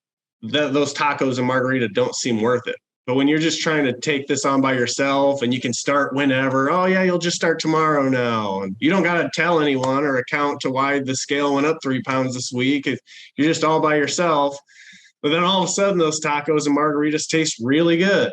tacos and margarita don't seem worth it. But when you're just trying to take this on by yourself and you can start whenever, oh yeah, you'll just start tomorrow now. And you don't got to tell anyone or account to why the scale went up 3 pounds this week. You're just all by yourself. But then all of a sudden those tacos and margaritas taste really good.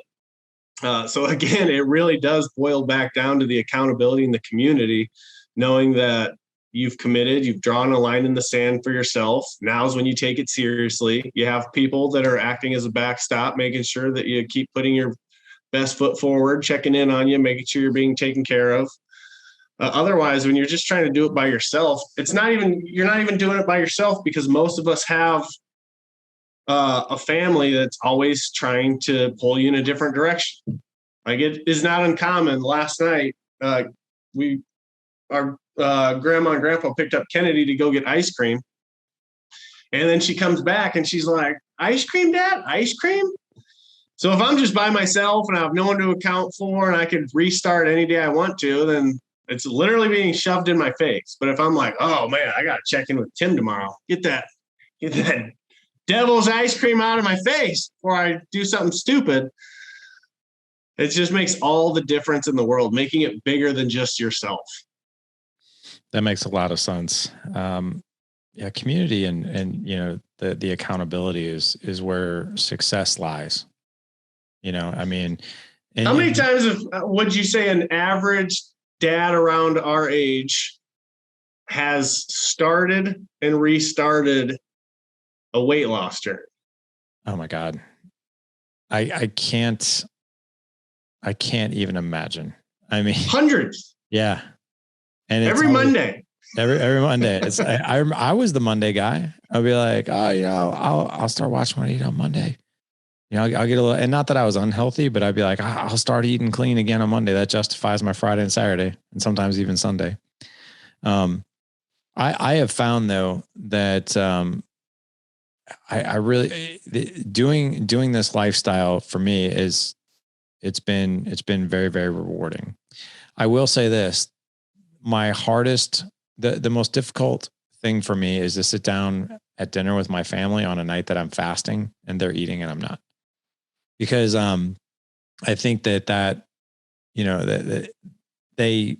So again, it really does boil back down to the accountability in the community, knowing that you've committed, you've drawn a line in the sand for yourself. Now's when you take it seriously. You have people that are acting as a backstop, making sure that you keep putting your best foot forward, checking in on you, making sure you're being taken care of. Otherwise, when you're just trying to do it by yourself, you're not even doing it by yourself, because most of us have a family that's always trying to pull you in a different direction. Like, it is not uncommon. Last night, our grandma and grandpa picked up Kennedy to go get ice cream. And then she comes back and she's like, "Ice cream, Dad? Ice cream?" So if I'm just by myself and I have no one to account for and I could restart any day I want to, then it's literally being shoved in my face. But if I'm like, "Oh man, I got to check in with Tim tomorrow. Get that devil's ice cream out of my face before I do something stupid," it just makes all the difference in the world, making it bigger than just yourself. That makes a lot of sense. Yeah, community and the accountability is where success lies. I mean, how many times would you say an average dad around our age has started and restarted a weight loss journey? Oh my God. I can't even imagine. I mean, hundreds. Yeah. And every Monday. Every Monday. It's I was the Monday guy. I'll be like, "Oh, I'll start watching what I eat on Monday." I'll get a little, and not that I was unhealthy, but I'd be like, "I'll start eating clean again on Monday." That justifies my Friday and Saturday, and sometimes even Sunday. I have found though that I really doing this lifestyle for me it's been very, very rewarding. I will say this: my hardest, the most difficult thing for me is to sit down at dinner with my family on a night that I'm fasting and they're eating and I'm not, because I think that they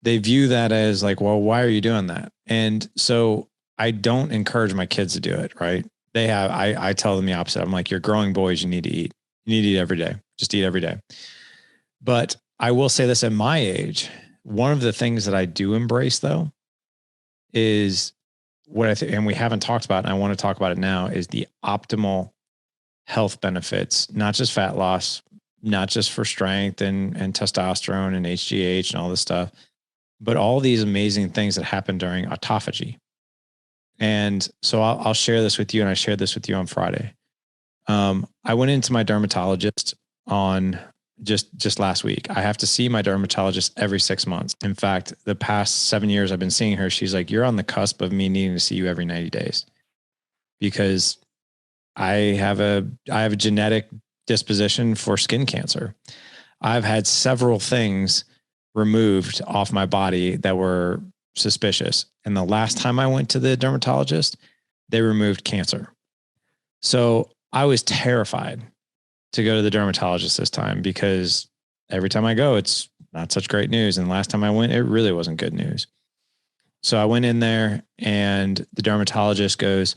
view that as like, well, why are you doing that? And so I don't encourage my kids to do it. Right. I tell them the opposite. I'm like, "You're growing boys. You need to eat. You need to eat every day. Just eat every day." But I will say this: at my age, one of the things that I do embrace though is what I think, and we haven't talked about, and I want to talk about it now, is the optimal health benefits, not just fat loss, not just for strength and testosterone and HGH and all this stuff, but all these amazing things that happen during autophagy. And so I'll share this with you, and I shared this with you on Friday. I went into my dermatologist on just last week. I have to see my dermatologist every 6 months. In fact, the past 7 years I've been seeing her, she's like, "You're on the cusp of me needing to see you every 90 days because I have a genetic disposition for skin cancer. I've had several things removed off my body that were suspicious. And the last time I went to the dermatologist, they removed cancer. So I was terrified to go to the dermatologist this time because every time I go, it's not such great news. And last time I went, it really wasn't good news. So I went in there and the dermatologist goes,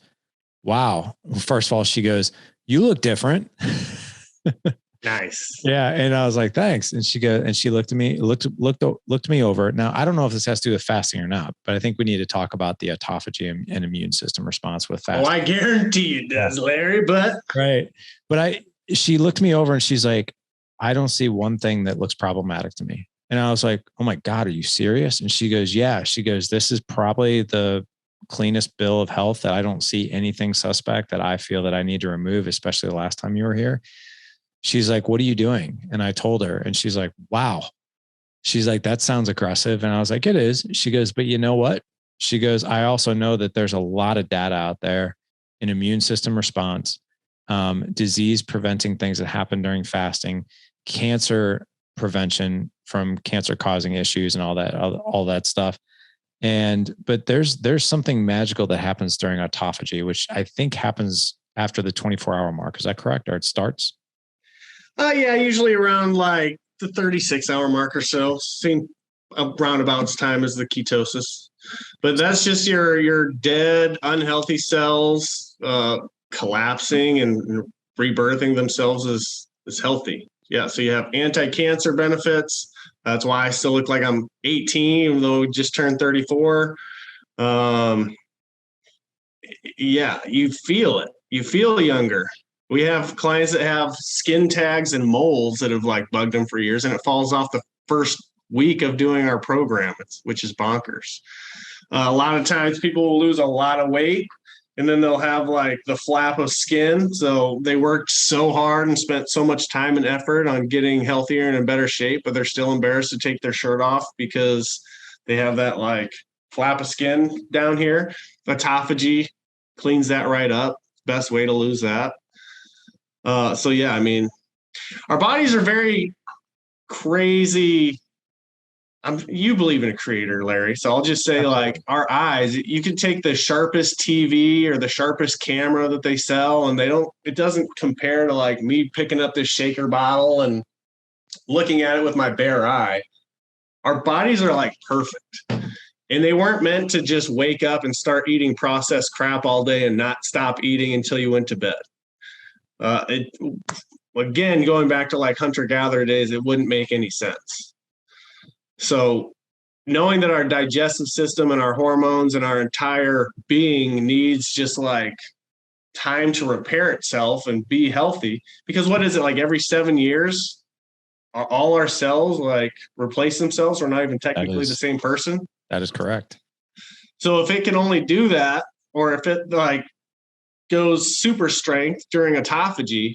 "Wow." First of all, she goes, "You look different." Nice. Yeah. And I was like, "Thanks." And she goes, and she looked at me, looked me over. Now, I don't know if this has to do with fasting or not, but I think we need to talk about the autophagy and immune system response with fasting. Oh, I guarantee it does, Larry, but. Right. But she looked me over and she's like, "I don't see one thing that looks problematic to me." And I was like, "Oh my God, are you serious?" And she goes, "Yeah." She goes, "This is probably the cleanest bill of health that I don't see anything suspect that I feel that I need to remove, especially the last time you were here." She's like, "What are you doing?" And I told her, and she's like, "Wow." She's like, "That sounds aggressive." And I was like, "It is." She goes, "But you know what?" She goes, "I also know that there's a lot of data out there in immune system response, disease preventing things that happen during fasting, cancer prevention from cancer causing issues and all that stuff. But there's something magical that happens during autophagy, which I think happens after the 24-hour mark. Is that correct? Or it starts?" Yeah, usually around like the 36-hour mark or so. Same roundabouts time as the ketosis. But that's just your dead, unhealthy cells collapsing and rebirthing themselves as healthy. Yeah. So you have anti-cancer benefits. That's why I still look like I'm 18, even though I just turned 34. Um, yeah, you feel it. You feel younger. We have clients that have skin tags and moles that have like bugged them for years, and it falls off the first week of doing our program, which is bonkers. A lot of times people will lose a lot of weight and then they'll have like the flap of skin. So they worked so hard and spent so much time and effort on getting healthier and in better shape, but they're still embarrassed to take their shirt off because they have that like flap of skin down here. Autophagy cleans that right up. Best way to lose that. So yeah, I mean, our bodies are very crazy. You believe in a creator, Larry. So I'll just say, like, our eyes, you can take the sharpest TV or the sharpest camera that they sell, and it doesn't compare to like me picking up this shaker bottle and looking at it with my bare eye. Our bodies are like perfect. And they weren't meant to just wake up and start eating processed crap all day and not stop eating until you went to bed. Again, going back to like hunter gatherer days, it wouldn't make any sense. So knowing that our digestive system and our hormones and our entire being needs just like time to repair itself and be healthy, because what is it, like every 7 years all our cells like replace themselves? We're not even technically the same person. That is correct. So if it can only do that, or if it like goes super strength during autophagy,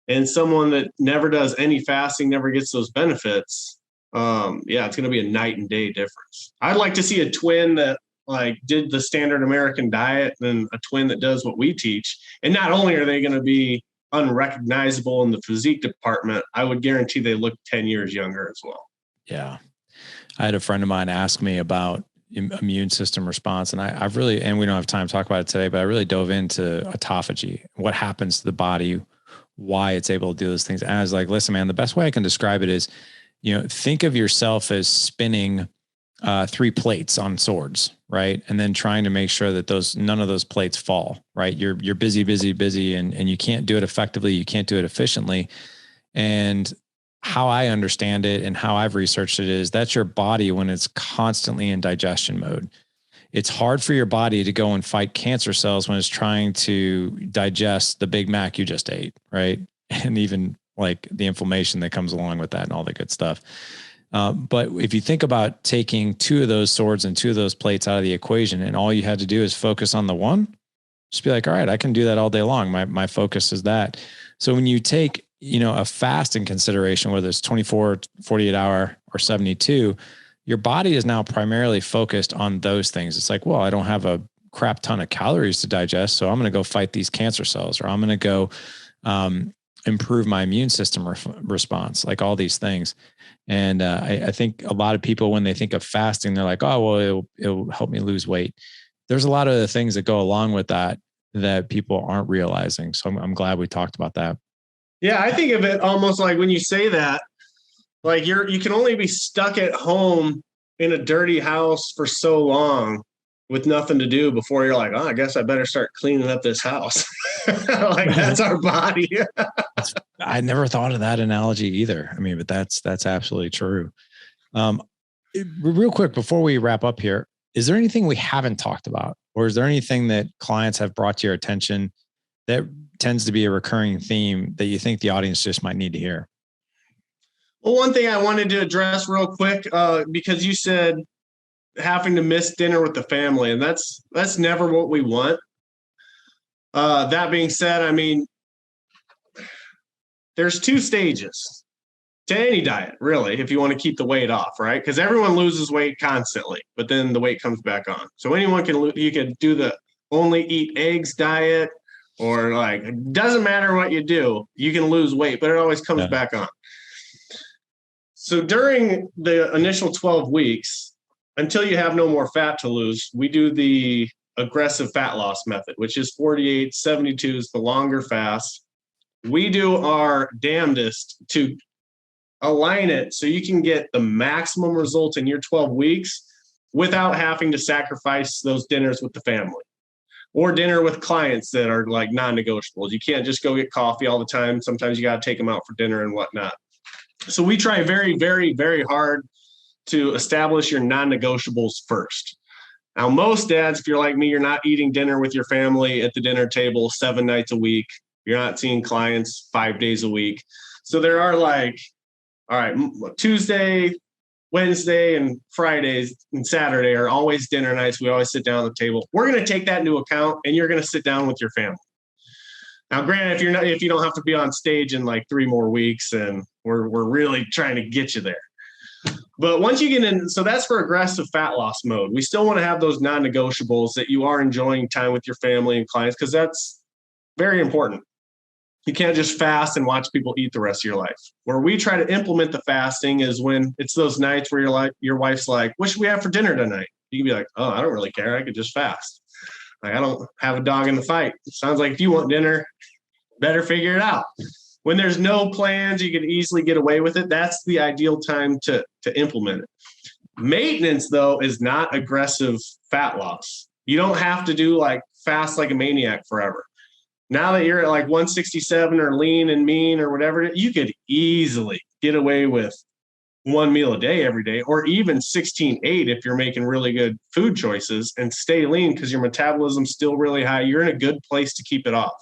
and someone that never does any fasting never gets those benefits, yeah, it's going to be a night and day difference. I'd like to see a twin that like did the standard American diet and a twin that does what we teach. And not only are they going to be unrecognizable in the physique department, I would guarantee they look 10 years younger as well. Yeah. I had a friend of mine ask me about immune system response, and I've really, and we don't have time to talk about it today, but I really dove into autophagy, what happens to the body, why it's able to do those things. And I was like, listen, man, the best way I can describe it is, think of yourself as spinning 3 plates on swords, right? And then trying to make sure that none of those plates fall, right? You're busy, and you can't do it effectively. You can't do it efficiently. And how I understand it and how I've researched it is that's your body when it's constantly in digestion mode. It's hard for your body to go and fight cancer cells when it's trying to digest the Big Mac you just ate, right? And even like the inflammation that comes along with that and all the good stuff. But if you think about taking 2 of those swords and 2 of those plates out of the equation, and all you had to do is focus on the one, just be like, all right, I can do that all day long. My focus is that. So when you take, a fast in consideration, whether it's 24, 48 hour or 72, your body is now primarily focused on those things. It's like, well, I don't have a crap ton of calories to digest, so I'm going to go fight these cancer cells, or I'm going to go improve my immune system response, like all these things. And I think a lot of people, when they think of fasting, they're like, oh, well, it'll help me lose weight. There's a lot of the things that go along with that people aren't realizing. So I'm glad we talked about that. Yeah, I think of it almost like when you say that, like you can only be stuck at home in a dirty house for so long with nothing to do before you're like, oh, I guess I better start cleaning up this house. Like that's our body. I never thought of that analogy either. I mean, but that's absolutely true. Real quick, before we wrap up here, is there anything we haven't talked about, or is there anything that clients have brought to your attention that tends to be a recurring theme that you think the audience just might need to hear? Well, one thing I wanted to address real quick, because you said having to miss dinner with the family, and that's never what we want. That being said, I mean, there's 2 stages to any diet, really, if you want to keep the weight off, right? Because everyone loses weight constantly, but then the weight comes back on. So anyone you can do the only eat eggs diet, or like, it doesn't matter what you do, you can lose weight, but it always comes back on. So during the initial 12 weeks, until you have no more fat to lose, we do the aggressive fat loss method, which is 48, 72 is the longer fast. We do our damnedest to align it so you can get the maximum result in your 12 weeks without having to sacrifice those dinners with the family. or dinner with clients that are like non-negotiables. You can't just go get coffee all the time. Sometimes you got to take them out for dinner and whatnot. So we try very, very, very hard to establish your non-negotiables first. Now, most dads, if you're like me, you're not eating dinner with your family at the dinner table 7 nights a week. You're not seeing clients 5 days a week. So there are like, all right, Tuesday, Wednesday, and Fridays and Saturday are always dinner nights. We always sit down at the table. We're going to take that into account, and you're going to sit down with your family. Now, granted, if you don't have to be on stage in like 3 more weeks, and we're really trying to get you there. But once you get in, so that's for aggressive fat loss mode. We still want to have those non-negotiables that you are enjoying time with your family and clients, because that's very important. You can't just fast and watch people eat the rest of your life. Where we try to implement the fasting is when it's those nights where you're like, your wife's like, what should we have for dinner tonight? You can be like, oh, I don't really care. I could just fast. Like, I don't have a dog in the fight. It sounds like if you want dinner, better figure it out. When there's no plans, you can easily get away with it. That's the ideal time to implement it. Maintenance, though, is not aggressive fat loss. You don't have to do like fast like a maniac forever. Now that you're at like 167 or lean and mean or whatever, you could easily get away with 1 meal a day every day, or even 16-8 if you're making really good food choices, and stay lean because your metabolism's still really high. You're in a good place to keep it off.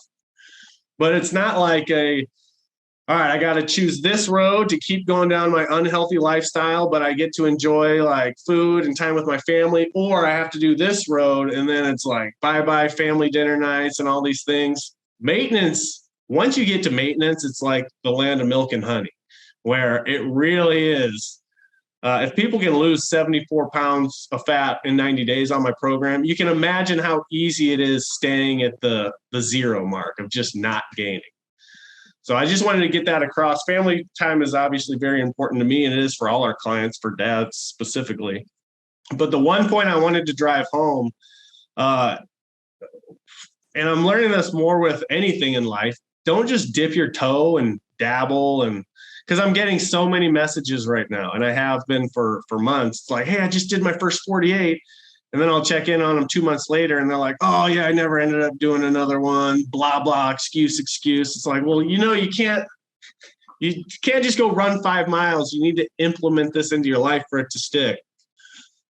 But it's not like all right, I got to choose this road to keep going down my unhealthy lifestyle, but I get to enjoy like food and time with my family, or I have to do this road. And then it's like, bye-bye family dinner nights and all these things. Maintenance, once you get to maintenance, it's like the land of milk and honey, where it really is. If people can lose 74 pounds of fat in 90 days on my program, you can imagine how easy it is staying at the 0 mark of just not gaining. So I just wanted to get that across. Family time is obviously very important to me, and it is for all our clients, for dads specifically. But the one point I wanted to drive home, and I'm learning this more with anything in life, don't just dip your toe and dabble, and because I'm getting so many messages right now, and I have been for months. It's like, hey, I just did my first 48. And then I'll check in on them 2 months later, and they're like, oh, yeah, I never ended up doing another one, blah, blah, excuse. It's like, well, you can't just go run 5 miles. You need to implement this into your life for it to stick.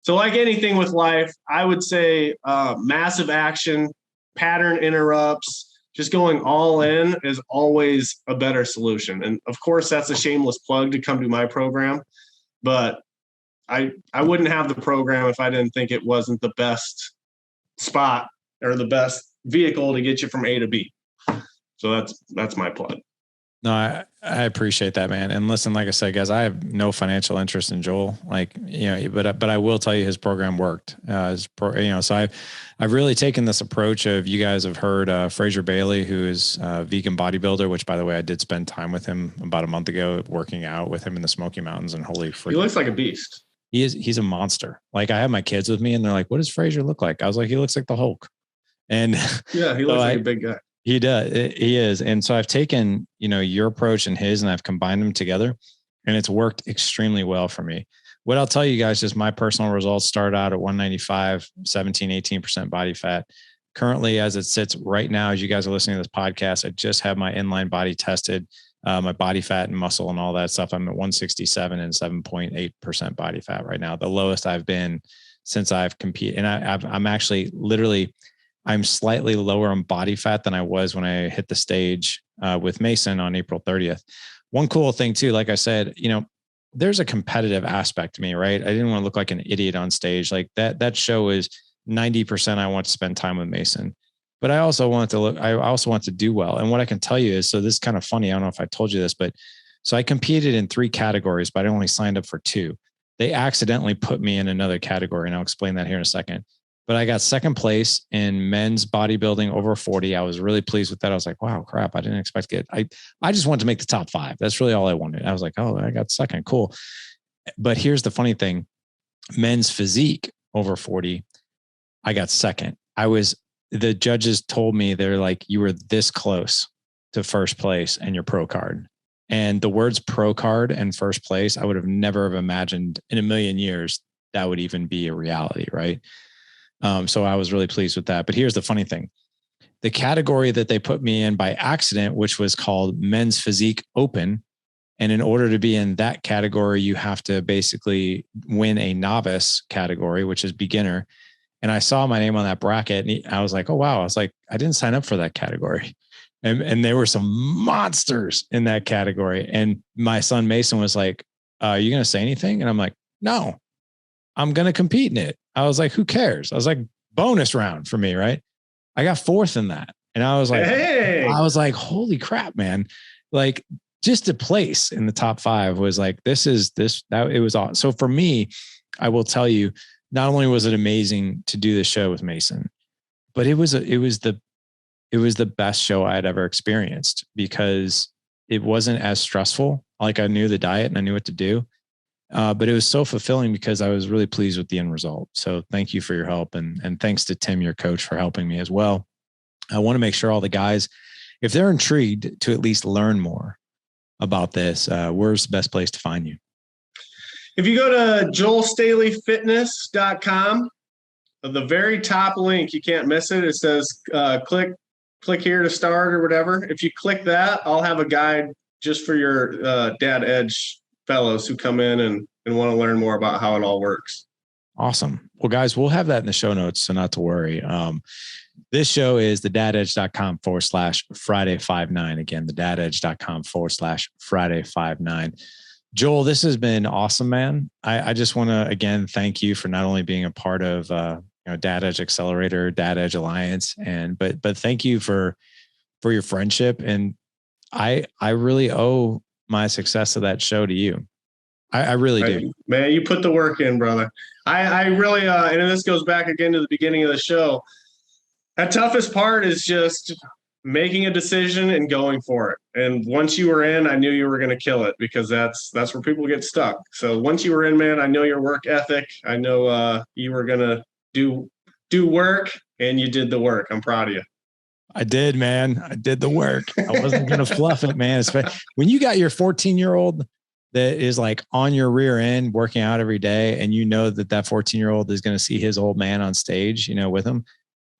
So like anything with life, I would say massive action, pattern interrupts, just going all in is always a better solution. And of course, that's a shameless plug to come to my program, but I wouldn't have the program if I didn't think it wasn't the best spot or the best vehicle to get you from A to B. So that's my plug. No, I appreciate that, man. And listen, like I said, guys, I have no financial interest in Joel, but I will tell you his program worked. So I've really taken this approach of, you guys have heard Fraser Bailey, who is a vegan bodybuilder, which by the way, I did spend time with him about a month ago, working out with him in the Smoky Mountains, and holy freaking, he looks like a beast. He's a monster. Like, I have my kids with me and they're like, what does Fraser look like? I was like, he looks like the Hulk. And yeah, he looks like a big guy. He does. He is. And so I've taken, your approach and his, and I've combined them together, and it's worked extremely well for me. What I'll tell you guys is my personal results started out at 195, 17, 18% body fat. Currently, as it sits right now, as you guys are listening to this podcast, I just have my inline body tested, my body fat and muscle and all that stuff. I'm at 167 and 7.8% body fat right now, the lowest I've been since I've competed. And I'm actually I'm slightly lower on body fat than I was when I hit the stage with Mason on April 30th. One cool thing too, like I said, there's a competitive aspect to me, right? I didn't want to look like an idiot on stage. Like that show is 90% I want to spend time with Mason, but I also want to do well. And what I can tell you is, so this is kind of funny. I don't know if I told you this, but so I competed in 3 categories, but I only signed up for 2. They accidentally put me in another category, and I'll explain that here in a second. But I got second place in men's bodybuilding over 40. I was really pleased with that. I was like, wow, crap. I didn't expect to get, I just wanted to make the top 5. That's really all I wanted. I was like, oh, I got second. Cool. But here's the funny thing. Men's physique over 40, I got second. The judges told me, they're like, you were this close to first place and your pro card. And the words pro card and first place, I would have never have imagined in a million years that would even be a reality, right? So I was really pleased with that. But here's the funny thing. The category that they put me in by accident, which was called Men's Physique Open. And in order to be in that category, you have to basically win a novice category, which is beginner. And I saw my name on that bracket and I was like, oh, wow. I was like, I didn't sign up for that category. And there were some monsters in that category. And my son, Mason, was like, are you going to say anything? And I'm like, no, I'm going to compete in it. I was like, who cares? I was like, bonus round for me. Right. I got fourth in that. And I was like, hey. I was like, holy crap, man. Like just a place in the top 5 was like, it was awesome. So for me, I will tell you, not only was it amazing to do this show with Mason, but it was the best show I had ever experienced because it wasn't as stressful. Like I knew the diet and I knew what to do. But it was so fulfilling because I was really pleased with the end result. So thank you for your help. And thanks to Tim, your coach, for helping me as well. I want to make sure all the guys, if they're intrigued to at least learn more about this, where's the best place to find you? If you go to joelstaleyfitness.com, the very top link, you can't miss it. It says click here to start or whatever. If you click that, I'll have a guide just for your Dad Edge fellows who come in and want to learn more about how it all works. Awesome. Well, guys, we'll have that in the show notes, so not to worry. This show is thedadedge.com/Friday59. Again, thedadedge.com/Friday59. Joel, this has been awesome, man. I just want to, again, thank you for not only being a part of, Dad Edge Accelerator, Dad Edge Alliance, but thank you for your friendship. And I really owe my success of that show to you. I really do. Man, you put the work in, brother. I really, and this goes back again to the beginning of the show. The toughest part is just making a decision and going for it. And once you were in, I knew you were going to kill it because that's where people get stuck. So once you were in, man, I know your work ethic. I know you were going to do work, and you did the work. I'm proud of you. I did, man. I did the work. I wasn't going to fluff it, man. When you got your 14-year-old that is like on your rear end working out every day, and you know that 14-year-old is going to see his old man on stage, with him.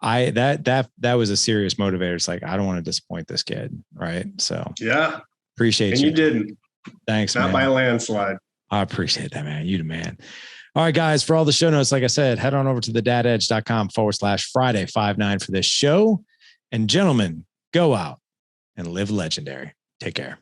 That was a serious motivator. It's like, I don't want to disappoint this kid. Right. So yeah, appreciate you. And you didn't. Thanks, Not man. By a landslide. I appreciate that, man. You the man. All right, guys, for all the show notes, like I said, head on over to thedadedge.com/Friday59 for this show. And gentlemen, go out and live legendary. Take care.